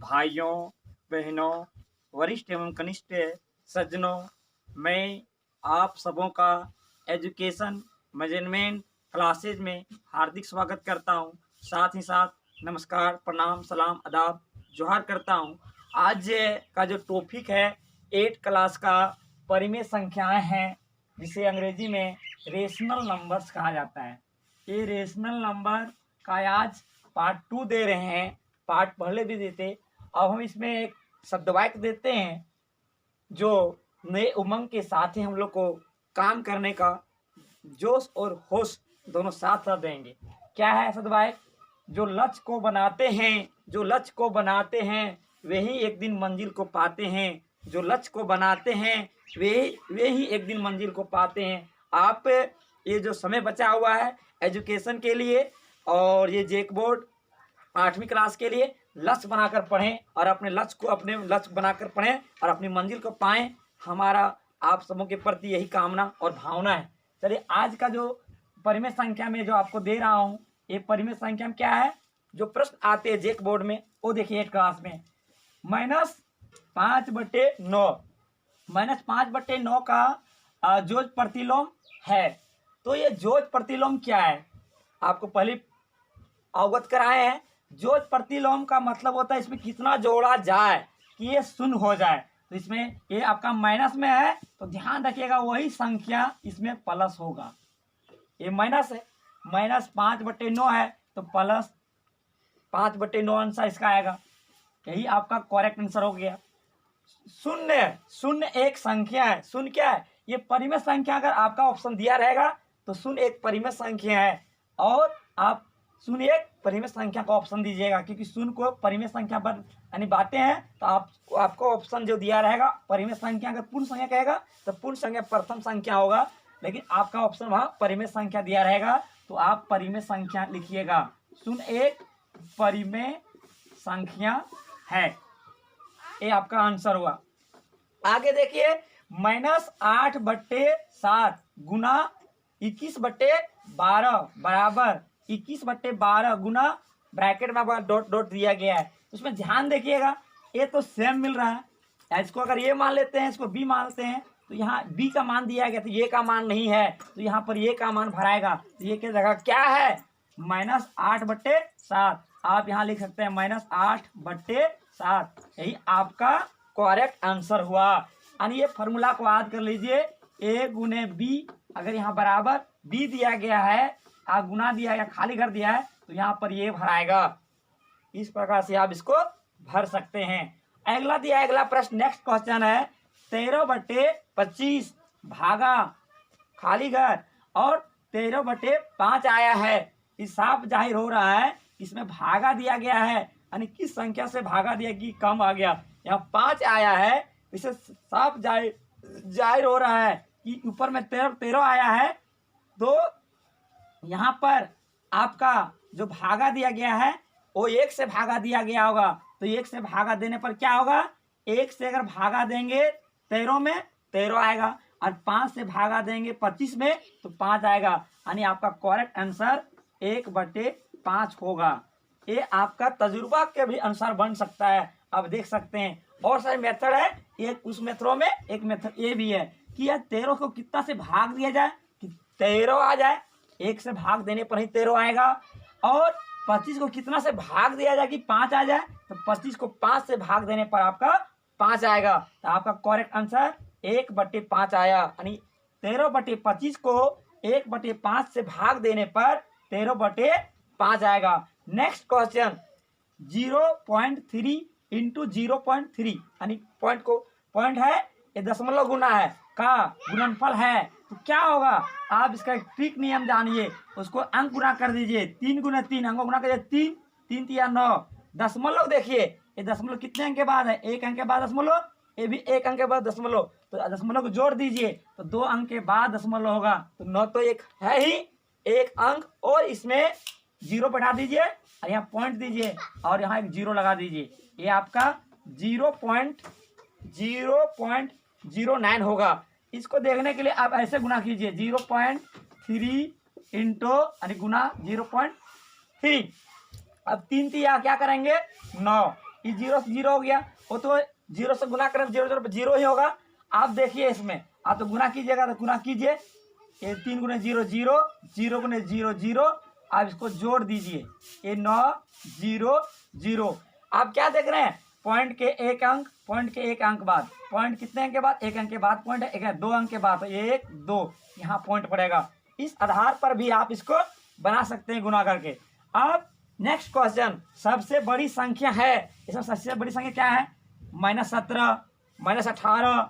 भाइयों, बहनों, वरिष्ठ एवं कनिष्ठ सज्जनों, मैं आप सबों का एजुकेशन मैनेजमेंट क्लासेज में हार्दिक स्वागत करता हूं। साथ ही साथ नमस्कार, प्रणाम, सलाम, आदाब, जोहार करता हूं। आज का जो टॉपिक है 8 क्लास का परिमेय संख्याएं हैं, जिसे अंग्रेजी में रेशनल नंबर्स कहा जाता है। ये रेशनल नंबर का आज पार्ट 2 दे रहे हैं। पार्ट पहले भी देते, अब हम इसमें एक शब्दवाक्य देते हैं जो नए उमंग के साथ ही हम लोग को काम करने का जोश और होश दोनों साथ साथ देंगे। क्या है शब्दवाक्य? जो लक्ष्य को बनाते हैं वे ही एक दिन मंजिल को पाते हैं। जो लक्ष्य को बनाते हैं वे ही एक दिन मंजिल को पाते हैं। आप ये जो समय बचा हुआ है एजुकेशन के लिए और ये जेक बोर्ड 8वीं क्लास के लिए लक्ष्य बनाकर पढ़ें और अपने लक्ष्य बनाकर पढ़ें और अपनी मंजिल को पाएं। हमारा आप सबों के प्रति यही कामना और भावना है। चलिए, आज का जो परिमेय संख्या में जो आपको दे रहा हूं, ये परिमेय संख्या में क्या है, जो प्रश्न आते हैं जेक बोर्ड में वो देखिए 8 क्लास में -5/9 -5/9 का जोड़ प्रतिलोम है। तो ये जोड़ प्रतिलोम क्या है आपको पहले अवगत कराए हैं। जोड़ प्रतिलोम का मतलब होता है इसमें कितना जोड़ा जाए कि ये शून्य हो जाए। तो इसमें ये आपका माइनस में है तो ध्यान रखिएगा वही संख्या इसमें प्लस होगा। ये माइनस है, -5/9 है तो प्लस 5/9 आंसर इसका आएगा। यही आपका करेक्ट आंसर हो गया। शून्य एक संख्या है। शून्य क्या है? ये परिमेय संख्या। अगर आपका ऑप्शन दिया रहेगा तो शून्य एक परिमेय संख्या है और आप शून्य एक परिमेय संख्या का ऑप्शन दीजिएगा, क्योंकि शून्य को परिमेय संख्या पर यानी बातें हैं तो आपको ऑप्शन जो दिया रहेगा परिमेय संख्या। अगर पूर्ण संख्या कहेगा तो पूर्ण संख्या प्रथम संख्या होगा, लेकिन आपका ऑप्शन वहाँ परिमेय संख्या दिया रहेगा तो आप परिमेय संख्या लिखिएगा। शून्य एक परिमेय संख्या है, ये आपका आंसर हुआ। आगे देखिए, -8/7 गुना 21/12 बराबर 21/12 गुना ब्रैकेट में आपका डॉट डॉट दिया गया है। उसमें ध्यान देखिएगा, ये तो सेम मिल रहा है। इसको अगर ये मान लेते हैं, इसको बी मान लेते हैं तो यहाँ बी का मान दिया गया तो ये का मान नहीं है तो यहाँ पर ये का मान भराएगा। तो ये क्या जगह क्या है? -8/7। आप यहाँ लिख सकते हैं -8/7। यही आपका करेक्ट आंसर हुआ। यानी ये फॉर्मूला को याद कर लीजिए, ए गुने बी। अगर यहाँ बराबर बी दिया गया है, गुना दिया या खाली कर दिया है तो यहाँ पर ये भराएगा। इस प्रकार से आप इसको भर सकते हैं। अगला प्रश्न, नेक्स्ट क्वेश्चन है 13/25 भागा खाली घर और 13/5 आया है। इस साफ जाहिर हो रहा है इसमें भागा दिया गया है, यानी किस संख्या से भागा दिया कि कम आ गया। यहाँ 5 आया है, इसे साफ जाहिर हो रहा है कि ऊपर में 13 आया है तो यहाँ पर आपका जो भागा दिया गया है वो 1 से भागा दिया गया होगा। तो 1 से भागा देने पर क्या होगा? 1 से अगर भागा देंगे 13 में 13 आएगा और 5 से भागा देंगे 25 में तो 5 आएगा। यानी आपका करेक्ट आंसर 1/5 होगा। ये आपका तजुर्बा के भी अनुसार बन सकता है। अब देख सकते हैं और सारे मेथड है, एक उस मेथडों में एक मेथड ये भी है कि यार 13 को कितना से भाग दिया जाए कि 13 आ जाए। 1 से भाग देने पर ही 13 आएगा। और 25 को कितना से भाग दिया जाए कि 5 आ जाए, तो 25 को 5 से भाग देने पर आपका 5 आएगा। तो आपका करेक्ट आंसर 1/5 आया। यानी 13/25 को 1/5 से भाग देने पर 13/5 आएगा। नेक्स्ट क्वेश्चन 0.3 × 0.3 यानी पॉइंट है, ये दशमलव गुना है का गुणनफल है तो क्या होगा? आप इसका एक ट्रिक नियम जानिए, उसको अंक गुना कर दीजिए। 3 × 3 अंक गुना करिए, 3 3 3 9। दशमलव देखिए, ये दशमलव कितने अंक के बाद है? 1 अंक के बाद दशमलव, ये भी 1 अंक के बाद दशमलव। तो दशमलव को जोड़ दीजिए तो 2 अंक के बाद दशमलव होगा। तो 9 तो एक है ही 1 अंक, और इसमें 0 बैठा दीजिए और यहाँ पॉइंट दीजिए और यहाँ एक 0 लगा दीजिए। ये आपका 0.09 होगा। इसको देखने के लिए आप ऐसे गुना कीजिए 0.3 यानी गुना 0.3। अब 3 3 क्या करेंगे? 9। ये 0 से 0 हो गया, वो तो 0 से गुना करें 0 0 0 ही होगा। आप देखिए इसमें आप तो गुना कीजिएगा, तो गुना कीजिए, ये 3 गुने 0 0, 0 गुने 0 0, आप इसको जोड़ दीजिए, ये 9 0 0। आप क्या देख रहे हैं, पॉइंट के एक अंक, पॉइंट के एक अंक बाद, पॉइंट कितने अंक के बाद, एक अंक के बाद पॉइंट है, एक 2 अंक के बाद 1 2, यहाँ पॉइंट पड़ेगा। इस आधार पर भी आप इसको बना सकते हैं गुना करके। अब नेक्स्ट क्वेश्चन, सबसे बड़ी संख्या है, इसमें सबसे बड़ी संख्या क्या है, -17, -18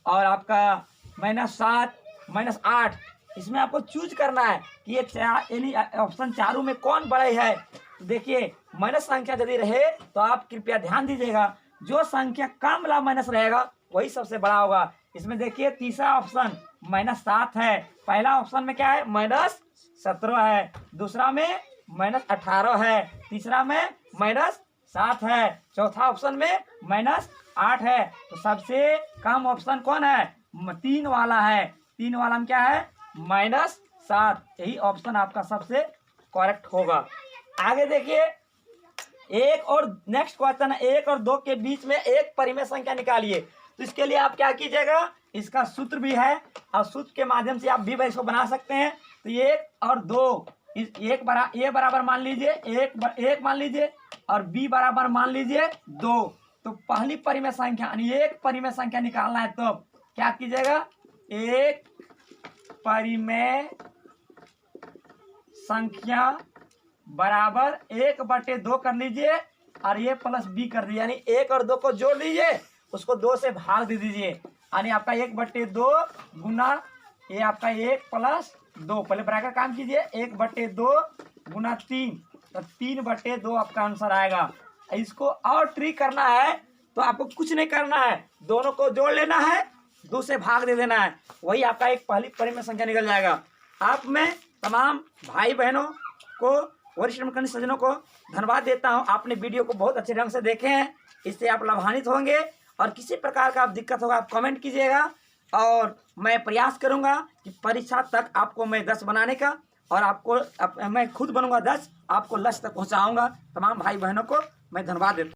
और आपका -7, -8। इसमें आपको चूज करना है कि ये यानी ऑप्शन चारों में कौन बड़ा है। देखिए माइनस संख्या यदि रहे तो आप कृपया ध्यान दीजिएगा, जो संख्या कम वाला माइनस रहेगा वही सबसे बड़ा होगा। इसमें देखिए तीसरा ऑप्शन -7 है, पहला ऑप्शन में क्या है -17 है, दूसरा में -18 है, तीसरा में -7 है, चौथा ऑप्शन में -8 है। तो सबसे कम ऑप्शन कौन है, 3 वाला है, 3 वाला में क्या है -7। यही ऑप्शन आपका सबसे करेक्ट होगा। आगे देखिए एक और नेक्स्ट क्वेश्चन है, 1 और 2 के बीच में एक परिमेय संख्या निकालिए। तो इसके लिए आप क्या कीजिएगा, इसका सूत्र भी है और सूत्र के माध्यम से आप भी इसको बना सकते हैं। तो 1 और 2, ए बराबर मान लीजिए 1 मान लीजिए और बी बराबर मान लीजिए 2। तो पहली परिमेय संख्या यानी एक परिमेय संख्या निकालना है, तो क्या कीजिएगा, एक परिमेय संख्या बराबर 1/2 कर लीजिए और ये प्लस बी कर दीजिए, यानी 1 और 2 को जोड़ लीजिए, उसको 2 से भाग दे दीजिए, यानी आपका 1/2 गुना ये आपका 1 + 2। पहले ब्रैकेट काम कीजिए, 1/2 गुना 3, तो 3/2 आपका आंसर आएगा। इसको और ट्रिक करना है तो आपको कुछ नहीं करना है, दोनों को जोड़ लेना है, 2 से भाग दे देना है, वही आपका एक पहली परिमेय संख्या निकल जाएगा। आप मैं तमाम भाई बहनों को, वरिष्ठ कनिष्ठ सज्जनों को धन्यवाद देता हूं। आपने वीडियो को बहुत अच्छे ढंग से देखे हैं, इससे आप लाभान्वित होंगे। और किसी प्रकार का आप दिक्कत होगा आप कमेंट कीजिएगा और मैं प्रयास करूंगा कि परीक्षा तक आपको मैं 10 बनाने का, और आपको मैं खुद बनूंगा 10, आपको लक्ष्य तक पहुंचाऊंगा। तमाम भाई बहनों को मैं धन्यवाद देता हूं।